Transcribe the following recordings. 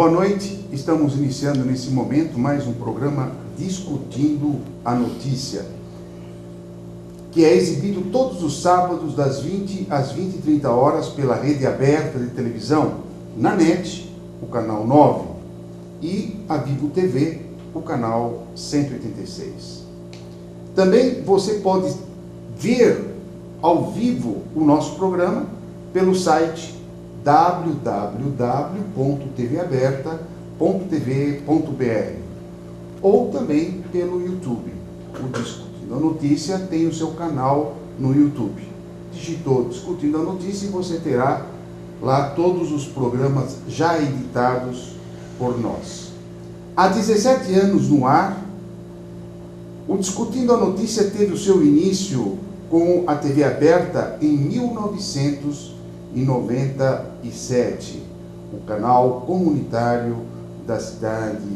Boa noite, estamos iniciando nesse momento mais um programa Discutindo a Notícia, que é exibido todos os sábados das 20 às 20h30 pela rede aberta de televisão, na NET, o canal 9, e a Vivo TV, o canal 186. Também você pode ver ao vivo o nosso programa pelo site www.tvaberta.tv.br ou também pelo YouTube. O Discutindo a Notícia tem o seu canal no YouTube. Digitou Discutindo a Notícia e você terá lá todos os programas já editados por nós. Há 17 anos no ar, o Discutindo a Notícia teve o seu início com a TV aberta em 1997, o canal comunitário da cidade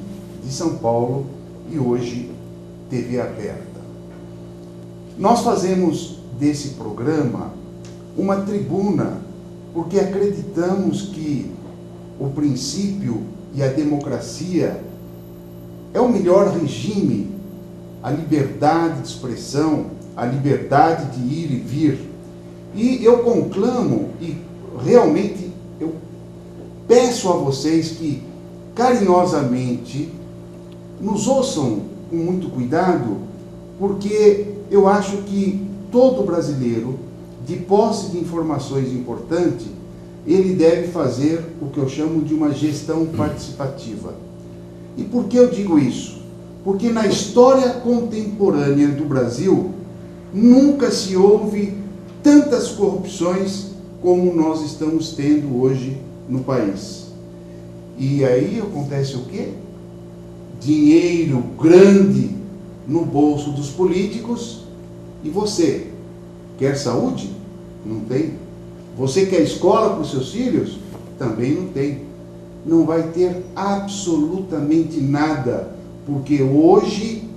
de São Paulo, e hoje TV aberta. Nós fazemos desse programa uma tribuna porque acreditamos que o princípio e a democracia é o melhor regime, a liberdade de expressão, a liberdade de ir e vir. E eu conclamo e realmente eu peço a vocês que carinhosamente nos ouçam com muito cuidado, porque eu acho que todo brasileiro, de posse de informações importantes, ele deve fazer o que eu chamo de uma gestão participativa. E por que eu digo isso? Porque na história contemporânea do Brasil, nunca se houve tantas corrupções como nós estamos tendo hoje no país. E aí acontece o quê? Dinheiro grande no bolso dos políticos. E você quer saúde? Não tem. Você quer escola para os seus filhos? Também não tem. Não vai ter absolutamente nada, porque hoje,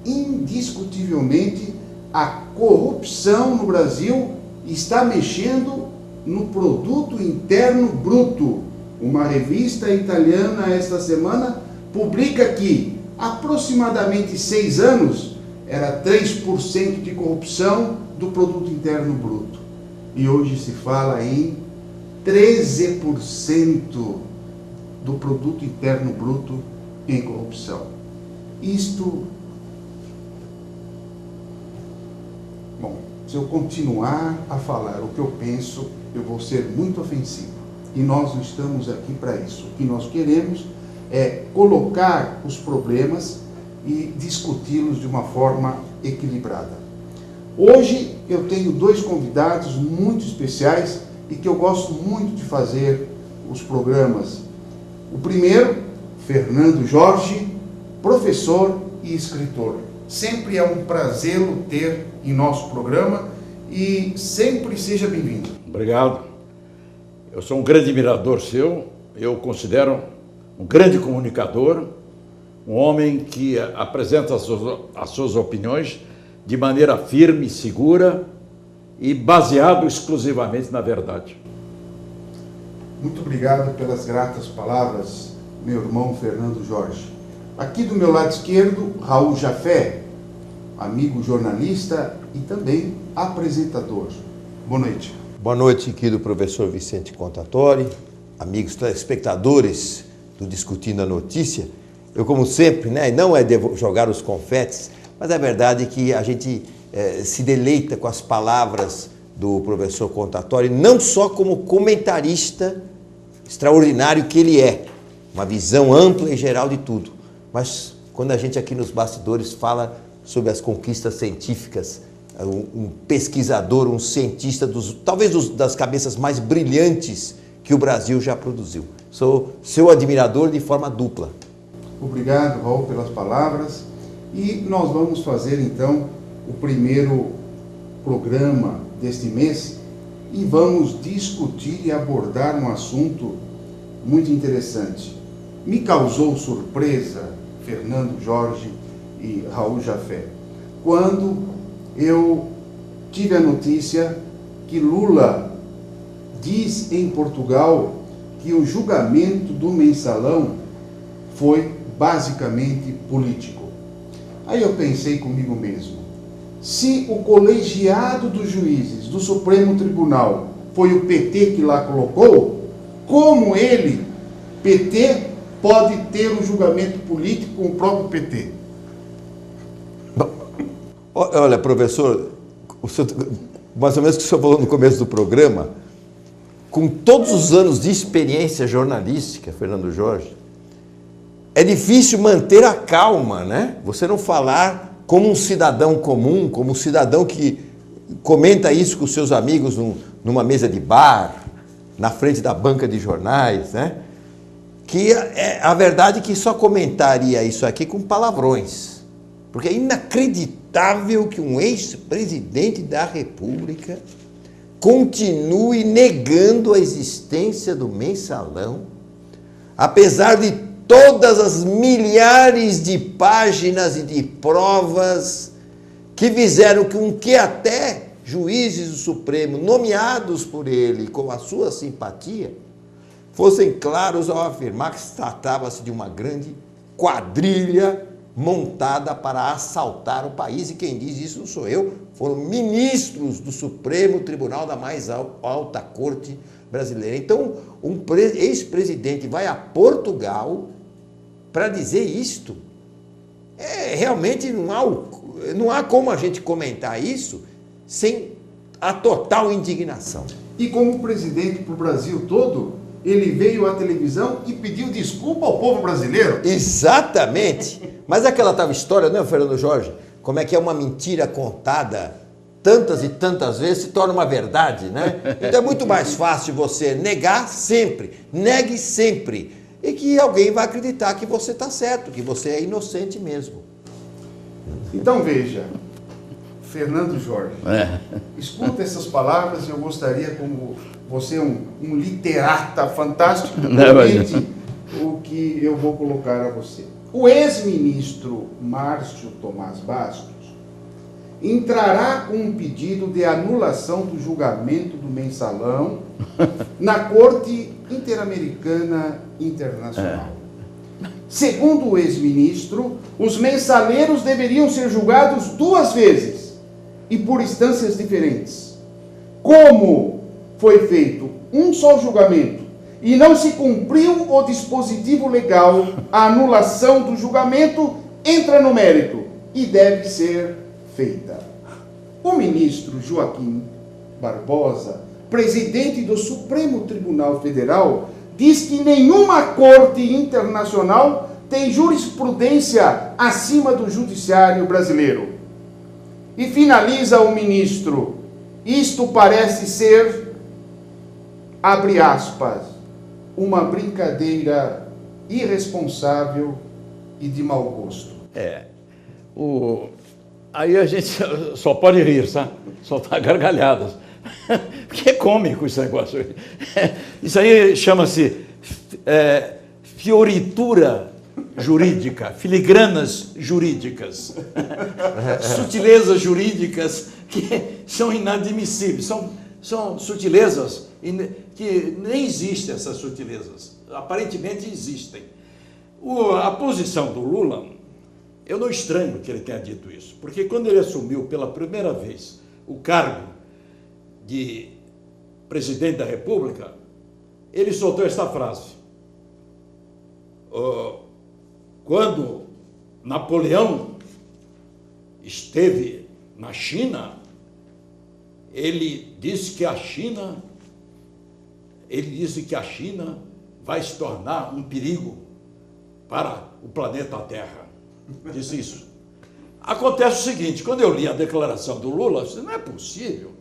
indiscutivelmente, a corrupção no Brasil está mexendo no produto interno bruto. Uma revista italiana esta semana publica que aproximadamente 6 anos era 3% de corrupção do produto interno bruto. E hoje se fala em 13% do produto interno bruto em corrupção. Bom, se eu continuar a falar o que eu penso, eu vou ser muito ofensivo. E nós não estamos aqui para isso. O que nós queremos é colocar os problemas e discuti-los de uma forma equilibrada. Hoje eu tenho 2 convidados muito especiais e que eu gosto muito de fazer os programas. O primeiro, Fernando Jorge, professor e escritor. Sempre é um prazer o ter em nosso programa e sempre seja bem-vindo. Obrigado. Eu sou um grande admirador seu, eu considero um grande comunicador, um homem que apresenta as suas opiniões de maneira firme, segura e baseado exclusivamente na verdade. Muito obrigado pelas gratas palavras, meu irmão Fernando Jorge. Aqui do meu lado esquerdo, Raul Jafé, amigo jornalista e também apresentador. Boa noite. Boa noite, querido professor Vicente Contatori, amigos telespectadores do Discutindo a Notícia. Eu, como sempre, não é de jogar os confetes, mas a verdade é que a gente se deleita com as palavras do professor Contatori, não só como comentarista extraordinário que ele é, uma visão ampla e geral de tudo, mas quando a gente aqui nos bastidores fala sobre as conquistas científicas, um pesquisador, um cientista, talvez das cabeças mais brilhantes que o Brasil já produziu. Sou seu admirador de forma dupla. Obrigado, Raul, pelas palavras. E nós vamos fazer, então, o primeiro programa deste mês e vamos discutir e abordar um assunto muito interessante. Me causou surpresa, Fernando Jorge e Raul Jafé, quando eu tive a notícia que Lula diz em Portugal que o julgamento do mensalão foi basicamente político. Aí eu pensei comigo mesmo, se o colegiado dos juízes do Supremo Tribunal foi o PT que lá colocou, como ele, PT, pode ter um julgamento político com o próprio PT? Olha, professor, o senhor, mais ou menos o que o senhor falou no começo do programa, com todos os anos de experiência jornalística, Fernando Jorge, é difícil manter a calma, né? Você não falar como um cidadão comum, como um cidadão que comenta isso com seus amigos numa mesa de bar, na frente da banca de jornais, né? Que a verdade é que só comentaria isso aqui com palavrões. Porque é inacreditável que um ex-presidente da República continue negando a existência do mensalão, apesar de todas as milhares de páginas e de provas que fizeram com que até juízes do Supremo, nomeados por ele com a sua simpatia, fossem claros ao afirmar que se tratava-se de uma grande quadrilha montada para assaltar o país. E quem diz isso não sou eu, foram ministros do Supremo Tribunal da mais alta corte brasileira. Então, um ex-presidente vai a Portugal para dizer isto. Realmente não há como a gente comentar isso sem a total indignação. E como presidente para o Brasil todo, ele veio à televisão e pediu desculpa ao povo brasileiro. Exatamente. Mas aquela tal história, não é, Fernando Jorge? Como é que é uma mentira contada tantas e tantas vezes se torna uma verdade, né? Então é muito mais fácil você negar sempre, negue sempre, e que alguém vai acreditar que você está certo, que você é inocente mesmo. Então veja, Fernando Jorge, escuta essas palavras e eu gostaria, como você é um literata fantástico, o que eu vou colocar a você. O ex-ministro Márcio Tomás Bastos entrará com um pedido de anulação do julgamento do mensalão na Corte Interamericana Internacional. Segundo o ex-ministro, os mensaleiros deveriam ser julgados 2 vezes e por instâncias diferentes. Como foi feito um só julgamento e não se cumpriu o dispositivo legal, a anulação do julgamento entra no mérito e deve ser feita. O ministro Joaquim Barbosa, presidente do Supremo Tribunal Federal, diz que nenhuma corte internacional tem jurisprudência acima do judiciário brasileiro. E finaliza o ministro: isto parece ser, abre aspas, uma brincadeira irresponsável e de mau gosto. Aí a gente só pode rir, sabe? Soltar gargalhadas. Porque é cômico esse negócio. Isso aí chama-se fioritura jurídica, filigranas jurídicas, sutilezas jurídicas que são inadmissíveis. São sutilezas que nem existem, essas sutilezas. Aparentemente existem. A posição do Lula, eu não estranho que ele tenha dito isso, porque quando ele assumiu pela primeira vez o cargo de presidente da República, ele soltou esta frase: quando Napoleão esteve na China, ele disse que a China vai se tornar um perigo para o planeta Terra. Disse isso. Acontece o seguinte: quando eu li a declaração do Lula, eu disse, não é possível.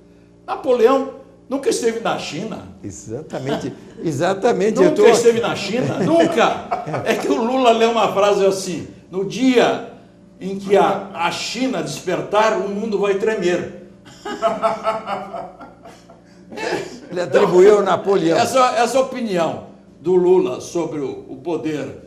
Napoleão nunca esteve na China. Exatamente. Nunca esteve na China, nunca. É que o Lula lê uma frase assim: no dia em que a China despertar, o mundo vai tremer. Ele atribuiu a Napoleão. Essa opinião do Lula sobre o poder,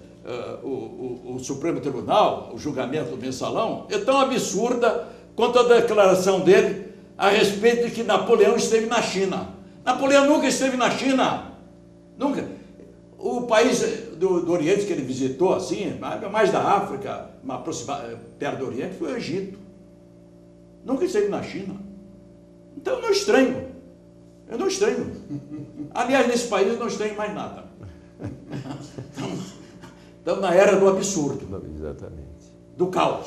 o Supremo Tribunal, o julgamento do mensalão, é tão absurda quanto a declaração dele a respeito de que Napoleão esteve na China. Napoleão nunca esteve na China. Nunca. O país do Oriente que ele visitou, assim, mais da África, perto do Oriente, foi o Egito. Nunca esteve na China. Então eu não estranho. Aliás, nesse país eu não estranho mais nada. Estamos na era do absurdo. Exatamente. Do caos.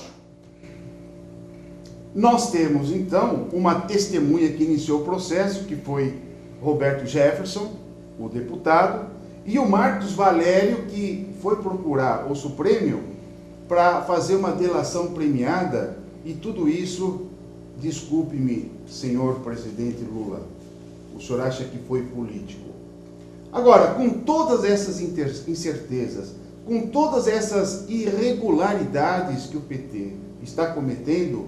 Nós temos, então, uma testemunha que iniciou o processo, que foi Roberto Jefferson, o deputado, e o Marcos Valério, que foi procurar o Supremo para fazer uma delação premiada, e tudo isso, desculpe-me, senhor presidente Lula, o senhor acha que foi político. Agora, com todas essas incertezas, com todas essas irregularidades que o PT está cometendo,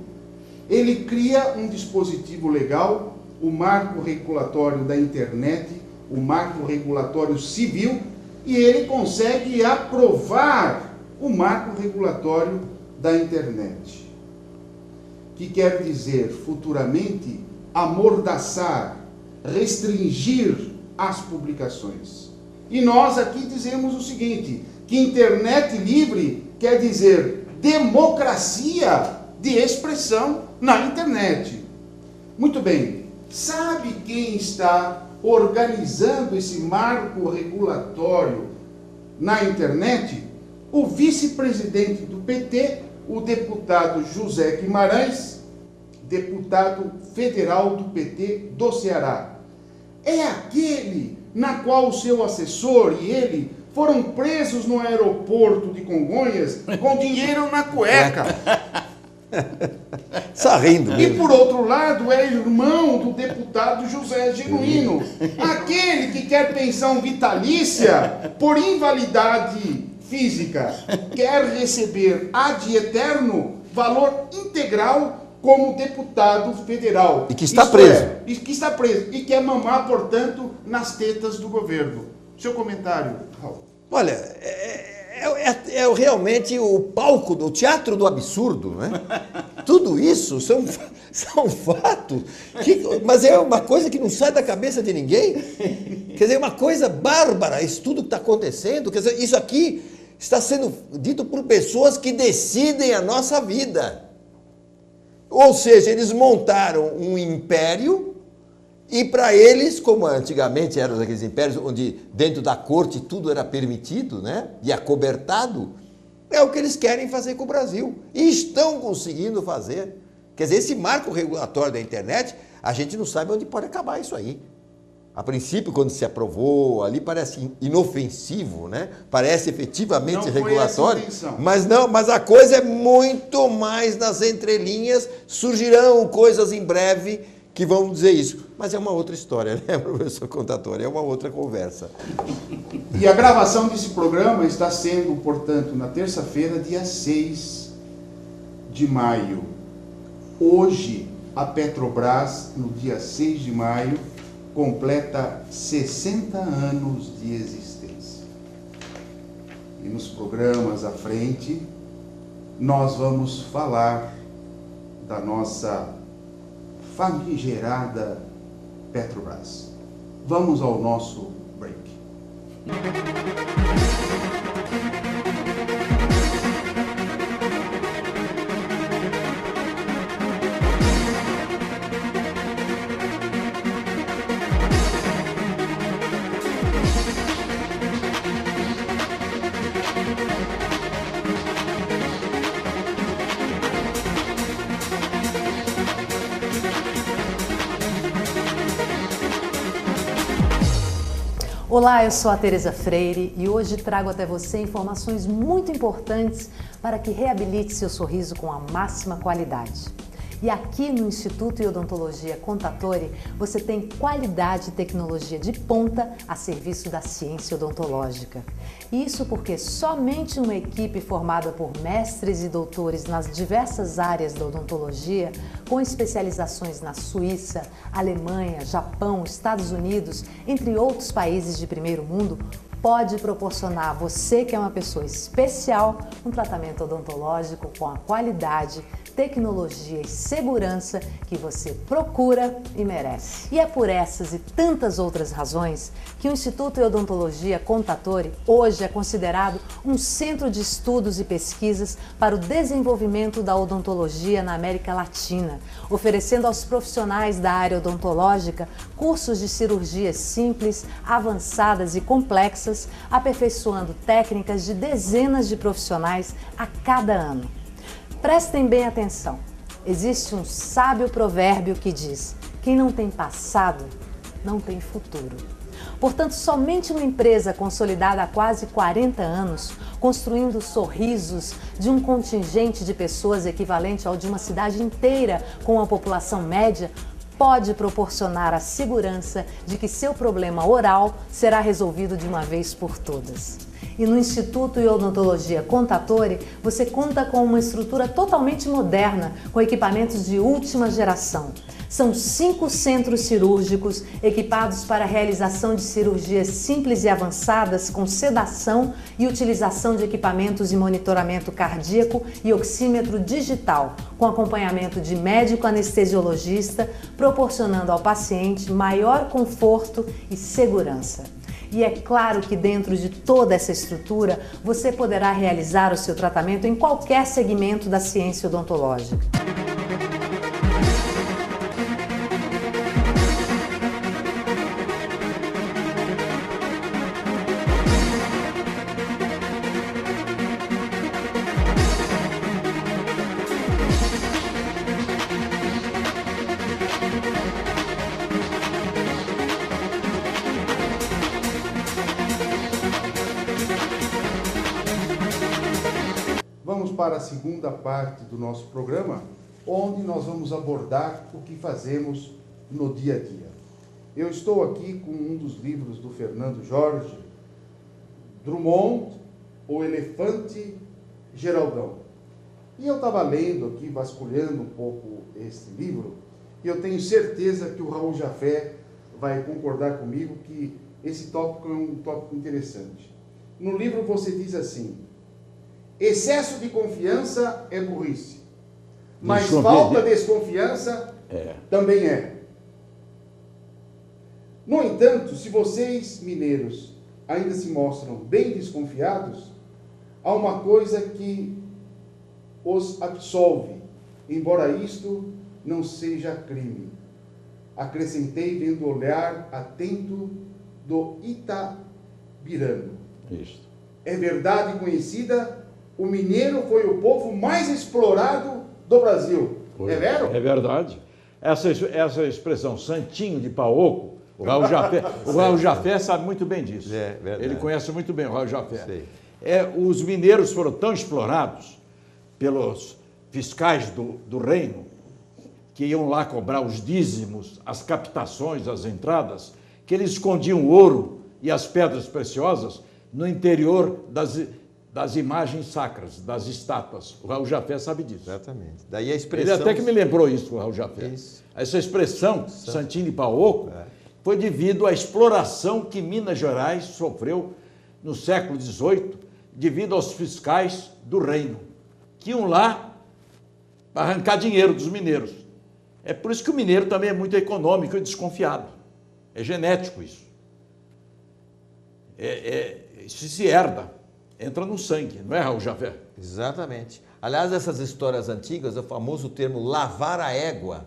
ele cria um dispositivo legal, o marco regulatório da internet, o marco regulatório civil, e ele consegue aprovar o marco regulatório da internet, que quer dizer, futuramente, amordaçar, restringir as publicações. E nós aqui dizemos o seguinte, que internet livre quer dizer democracia de expressão na internet. Muito bem, sabe quem está organizando esse marco regulatório na internet? O vice-presidente do PT, o deputado José Guimarães, deputado federal do PT do Ceará. É aquele na qual o seu assessor e ele foram presos no aeroporto de Congonhas com dinheiro na cueca. Só rindo mesmo. E por outro lado é irmão do deputado José Genuíno, aquele que quer pensão vitalícia por invalidade física, quer receber ad eterno valor integral como deputado federal. E que está preso. E que está preso. E quer mamar, portanto, nas tetas do governo. Seu comentário, Raul. Olha, é realmente o palco do teatro do absurdo, né? Tudo isso são fatos, mas é uma coisa que não sai da cabeça de ninguém. Quer dizer, é uma coisa bárbara isso tudo que está acontecendo. Quer dizer, isso aqui está sendo dito por pessoas que decidem a nossa vida. Ou seja, eles montaram um império e para eles, como antigamente eram aqueles impérios onde dentro da corte tudo era permitido, né? E acobertado, é o que eles querem fazer com o Brasil. E estão conseguindo fazer. Quer dizer, esse marco regulatório da internet, a gente não sabe onde pode acabar isso aí. A princípio, quando se aprovou, ali parece inofensivo, né? Parece efetivamente regulatório, mas a coisa é muito mais nas entrelinhas, surgirão coisas em breve que vão dizer isso. Mas é uma outra história, né, professor Contatori? É uma outra conversa. E a gravação desse programa está sendo, portanto, na terça-feira, dia 6 de maio. Hoje, a Petrobras, no dia 6 de maio, completa 60 anos de existência. E nos programas à frente, nós vamos falar da nossa famigerada Petrobras. Vamos ao nosso break. Olá, eu sou a Tereza Freire e hoje trago até você informações muito importantes para que reabilite seu sorriso com a máxima qualidade. E aqui no Instituto de Odontologia Contatori, você tem qualidade e tecnologia de ponta a serviço da ciência odontológica. Isso porque somente uma equipe formada por mestres e doutores nas diversas áreas da odontologia, com especializações na Suíça, Alemanha, Japão, Estados Unidos, entre outros países de primeiro mundo, pode proporcionar a você, que é uma pessoa especial, um tratamento odontológico com a qualidade, tecnologia e segurança que você procura e merece. E é por essas e tantas outras razões que o Instituto de Odontologia Contatori hoje é considerado um centro de estudos e pesquisas para o desenvolvimento da odontologia na América Latina, oferecendo aos profissionais da área odontológica cursos de cirurgias simples, avançadas e complexas, aperfeiçoando técnicas de dezenas de profissionais a cada ano. Prestem bem atenção. Existe um sábio provérbio que diz: quem não tem passado, não tem futuro. Portanto, somente uma empresa consolidada há quase 40 anos, construindo sorrisos de um contingente de pessoas equivalente ao de uma cidade inteira com uma população média, pode proporcionar a segurança de que seu problema oral será resolvido de uma vez por todas. E no Instituto de Odontologia Contatori, você conta com uma estrutura totalmente moderna, com equipamentos de última geração. São 5 centros cirúrgicos equipados para a realização de cirurgias simples e avançadas com sedação e utilização de equipamentos de monitoramento cardíaco e oxímetro digital, com acompanhamento de médico anestesiologista, proporcionando ao paciente maior conforto e segurança. E é claro que dentro de toda essa estrutura, você poderá realizar o seu tratamento em qualquer segmento da ciência odontológica. Vamos para a segunda parte do nosso programa, onde nós vamos abordar o que fazemos no dia a dia. Eu estou aqui com um dos livros do Fernando Jorge, Drummond, O Elefante Geraldão. E eu estava lendo aqui, vasculhando um pouco este livro, e eu tenho certeza que o Raul Jafé vai concordar comigo que esse tópico é um tópico interessante. No livro você diz assim: excesso de confiança é burrice, mas falta de desconfiança também é. No entanto, se vocês, mineiros, ainda se mostram bem desconfiados, há uma coisa que os absolve, embora isto não seja crime. Acrescentei vendo o olhar atento do Itabirano. Isso. É verdade conhecida, o mineiro foi o povo mais explorado do Brasil. Foi. É vero? É verdade. Essa expressão santinho de pau oco, o Raul Jafé sabe muito bem disso. É verdade. Ele conhece muito bem o Raul Jafé. Sei. Os mineiros foram tão explorados pelos fiscais do reino, que iam lá cobrar os dízimos, as captações, as entradas, que eles escondiam o ouro e as pedras preciosas no interior das imagens sacras, das estátuas. O Raul Jafé sabe disso. Exatamente. Daí a expressão... Ele até que me lembrou isso, o Raul Jafé. Isso. Essa expressão, santinho de pau oco, foi devido à exploração que Minas Gerais sofreu no século XVIII, devido aos fiscais do reino, que iam lá para arrancar dinheiro dos mineiros. É por isso que o mineiro também é muito econômico e desconfiado. É genético isso. Isso se herda, entra no sangue, não é, Raul Jafé? Exatamente. Aliás, essas histórias antigas, o famoso termo lavar a égua,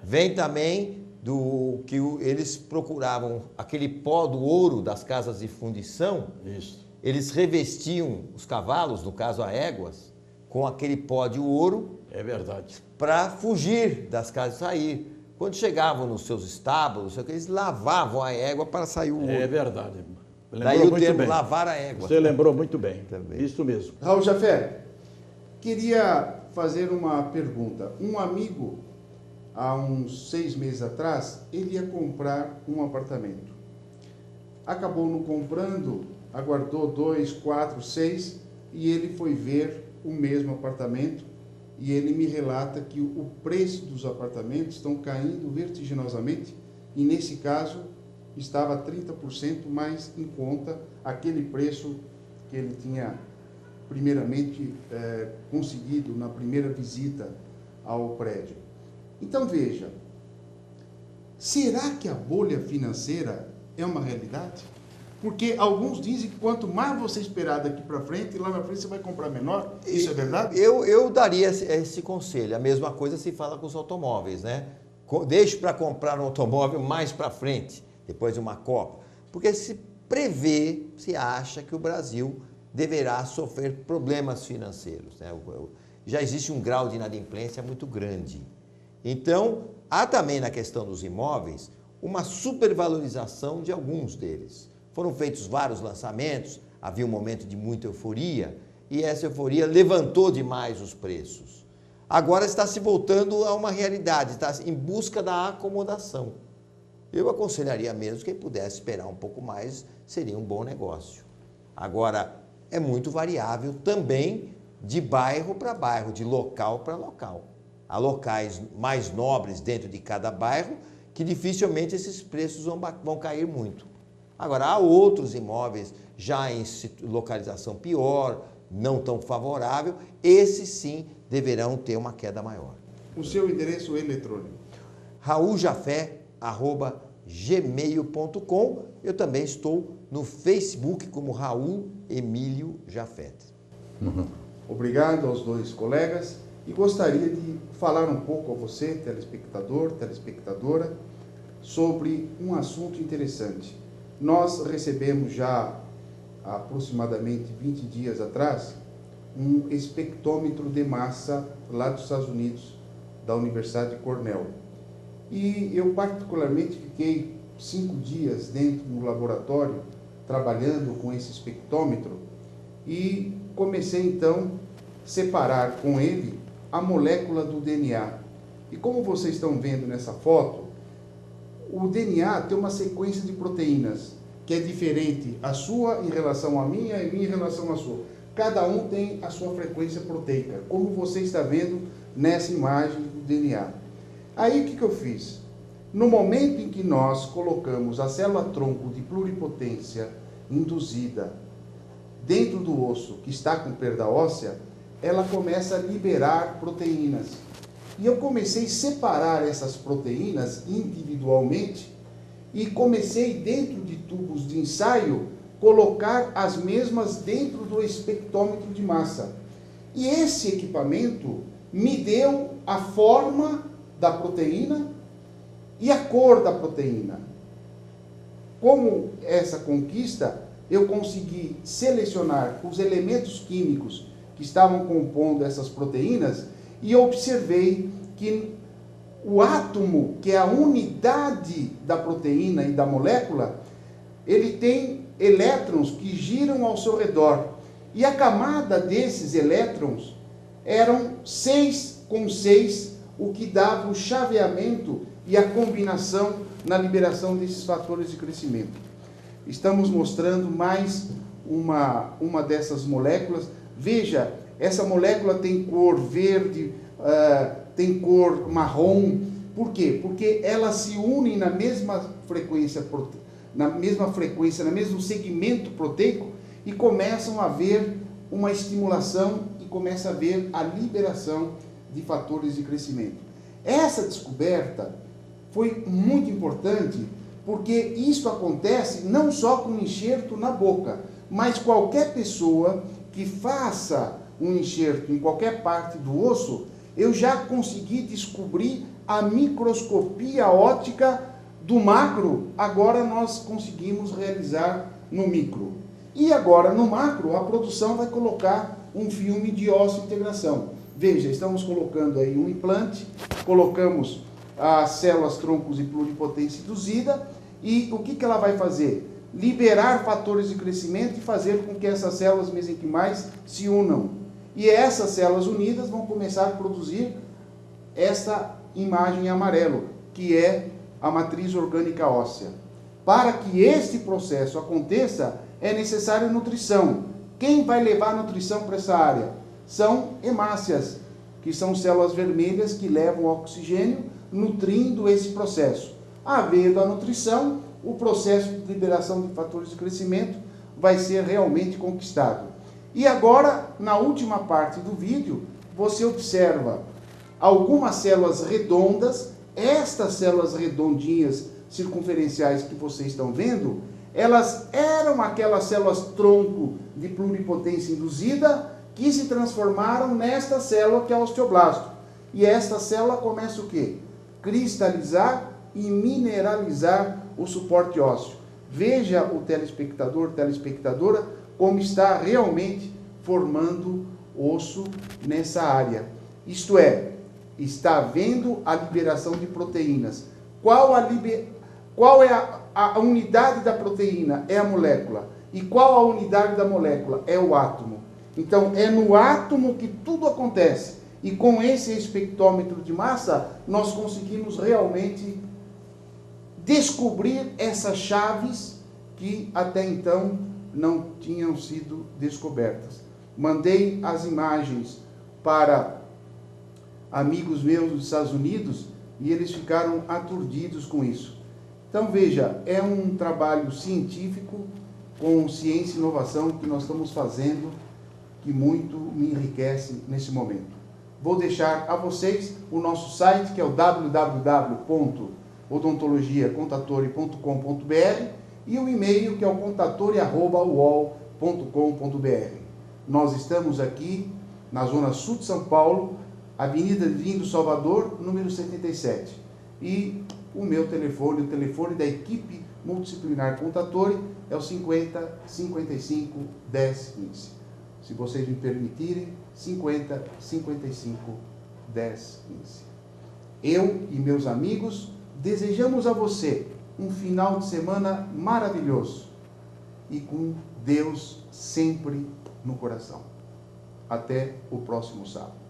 vem também do que eles procuravam, aquele pó do ouro das casas de fundição. Isso. Eles revestiam os cavalos, no caso a éguas, com aquele pó de ouro. É verdade. Para fugir das casas, sair. Quando chegavam nos seus estábulos, eles lavavam a égua para sair o ouro. É verdade. Daí o termo lavar a égua. Você lembrou muito bem. Também. Isso mesmo. Raul Jafé, queria fazer uma pergunta. Um amigo, há uns 6 meses atrás, ele ia comprar um apartamento. Acabou não comprando, aguardou 2, 4, 6 e ele foi ver o mesmo apartamento e ele me relata que o preço dos apartamentos estão caindo vertiginosamente e nesse caso estava 30% mais em conta aquele preço que ele tinha primeiramente conseguido na primeira visita ao prédio. Então veja, será que a bolha financeira é uma realidade? Porque alguns dizem que quanto mais você esperar daqui para frente, lá na frente você vai comprar menor. Isso é verdade? Eu daria esse conselho. A mesma coisa se fala com os automóveis, né? Deixe para comprar um automóvel mais para frente, depois de uma Copa. Porque se prevê, se acha que o Brasil deverá sofrer problemas financeiros, né? Já existe um grau de inadimplência muito grande. Então, há também na questão dos imóveis uma supervalorização de alguns deles. Foram feitos vários lançamentos, havia um momento de muita euforia, e essa euforia levantou demais os preços. Agora está se voltando a uma realidade, está em busca da acomodação. Eu aconselharia mesmo que quem pudesse esperar um pouco mais, seria um bom negócio. Agora, é muito variável também de bairro para bairro, de local para local. Há locais mais nobres dentro de cada bairro que dificilmente esses preços vão cair muito. Agora, há outros imóveis já em localização pior, não tão favorável, esses sim deverão ter uma queda maior. O seu endereço eletrônico? raulljafé@gmail.com. Eu também estou no Facebook como Raul Emílio Jafé. Obrigado aos dois colegas e gostaria de falar um pouco a você, telespectador, telespectadora, sobre um assunto interessante. Nós recebemos já há aproximadamente 20 dias atrás um espectrômetro de massa lá dos Estados Unidos, da Universidade de Cornell. E eu particularmente fiquei 5 dias dentro do laboratório trabalhando com esse espectrômetro e comecei então a separar com ele a molécula do DNA. E como vocês estão vendo nessa foto, o DNA tem uma sequência de proteínas que é diferente a sua em relação à minha e minha em relação à sua. Cada um tem a sua frequência proteica, como você está vendo nessa imagem do DNA. Aí o que eu fiz? No momento em que nós colocamos a célula-tronco de pluripotência induzida dentro do osso que está com perda óssea, ela começa a liberar proteínas. E eu comecei a separar essas proteínas individualmente e comecei, dentro de tubos de ensaio, colocar as mesmas dentro do espectrômetro de massa. E esse equipamento me deu a forma da proteína e a cor da proteína. Como essa conquista, eu consegui selecionar os elementos químicos que estavam compondo essas proteínas e observei que o átomo, que é a unidade da proteína e da molécula, ele tem elétrons que giram ao seu redor. E a camada desses elétrons eram 6 com 6, o que dava o chaveamento e a combinação na liberação desses fatores de crescimento. Estamos mostrando mais uma dessas moléculas. Veja, essa molécula tem cor verde, tem cor marrom. Por quê? Porque elas se unem na mesma frequência, no mesmo segmento proteico e começam a haver uma estimulação e começa a haver a liberação de fatores de crescimento. Essa descoberta foi muito importante porque isso acontece não só com enxerto na boca, mas qualquer pessoa que faça um enxerto em qualquer parte do osso, eu já consegui descobrir a microscopia óptica do macro, agora nós conseguimos realizar no micro. E agora no macro, a produção vai colocar um filme de osso-integração. Veja, estamos colocando aí um implante, colocamos as células troncos e pluripotência induzida, e o que ela vai fazer? Liberar fatores de crescimento e fazer com que essas células mesenquimais se unam. E essas células unidas vão começar a produzir essa imagem em amarelo, que é a matriz orgânica óssea. Para que este processo aconteça, é necessária nutrição. Quem vai levar a nutrição para essa área? São hemácias, que são células vermelhas que levam oxigênio, nutrindo esse processo. Havendo a nutrição, o processo de liberação de fatores de crescimento vai ser realmente conquistado. E agora, na última parte do vídeo, você observa algumas células redondas. Estas células redondinhas circunferenciais que vocês estão vendo, elas eram aquelas células tronco de pluripotência induzida que se transformaram nesta célula que é o osteoblasto. E esta célula começa o quê? Cristalizar e mineralizar o suporte ósseo. Veja o telespectador, telespectadora, como está realmente formando osso nessa área. Isto é, está havendo a liberação de proteínas. Qual é a unidade da proteína? É a molécula. E qual a unidade da molécula? É o átomo. Então, é no átomo que tudo acontece. E com esse espectrômetro de massa, nós conseguimos realmente descobrir essas chaves que até então não tinham sido descobertas. Mandei as imagens para amigos meus dos Estados Unidos e eles ficaram aturdidos com isso. Então veja, é um trabalho científico com ciência e inovação que nós estamos fazendo, que muito me enriquece nesse momento. Vou deixar a vocês o nosso site, que é o www.odontologiacontatori.com.br e o e-mail, que é o contatori@uol.com.br. Nós estamos aqui na zona sul de São Paulo, Avenida Lindo Salvador, número 77. E o meu telefone, o telefone da equipe multidisciplinar Contatori é o 50 55 10 15. Se vocês me permitirem, 50 55 10 15. Eu e meus amigos desejamos a você um final de semana maravilhoso e com Deus sempre no coração. Até o próximo sábado.